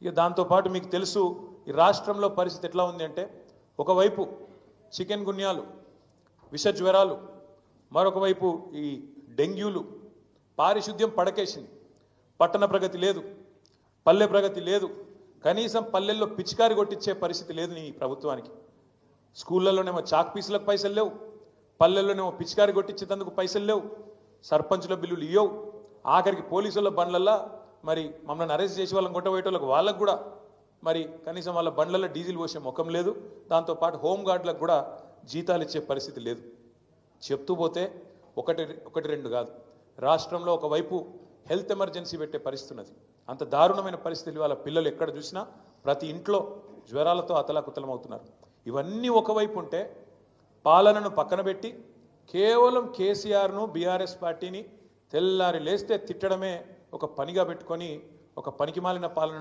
ఇక దాంతోపాటు మీకు తెలుసు ఈ రాష్ట్రంలో పరిస్థితి ఎట్లా ఉంది అంటే ఒకవైపు చికెన్ గున్యాలు, విష జ్వరాలు, మరొక వైపు ఈ డెంగ్యూలు, పారిశుద్ధ్యం పడకేసింది. పట్టణ ప్రగతి లేదు, పల్లె ప్రగతి లేదు, కనీసం పల్లెల్లో పిచికారి కొట్టించే పరిస్థితి లేదు నీ ప్రభుత్వానికి. స్కూళ్ళలోనేమో చాక్ పీసులకు పైసలు లేవు, పల్లెల్లోనేమో పిచికారి కొట్టించేందుకు పైసలు లేవు, సర్పంచుల బిల్లులు ఇవ్వవు, ఆఖరికి పోలీసుల బండ్లల్లో మరి మమ్మల్ని అరెస్ట్ చేసి వాళ్ళని కొట్టబోయేటోళ్ళకి వాళ్ళకు కూడా మరి కనీసం వాళ్ళ బండ్లలో డీజిల్ పోసే ముఖం లేదు. దాంతోపాటు హోంగార్డులకు కూడా జీతాలు ఇచ్చే పరిస్థితి లేదు. చెప్తూ పోతే ఒకటి రెండు కాదు, రాష్ట్రంలో ఒకవైపు హెల్త్ ఎమర్జెన్సీ పెట్టే పరిస్థితి ఉన్నది. అంత దారుణమైన పరిస్థితులు వాళ్ళ పిల్లలు ఎక్కడ చూసినా ప్రతి ఇంట్లో జ్వరాలతో అతలాకుతలమవుతున్నారు. ఇవన్నీ ఒకవైపు ఉంటే పాలనను పక్కన పెట్టి కేవలం కేసీఆర్ను, బీఆర్ఎస్ పార్టీని తెల్లారి లేస్తే తిట్టడమే ఒక పనిగా పెట్టుకొని ఒక పనికిమాలిన పాలన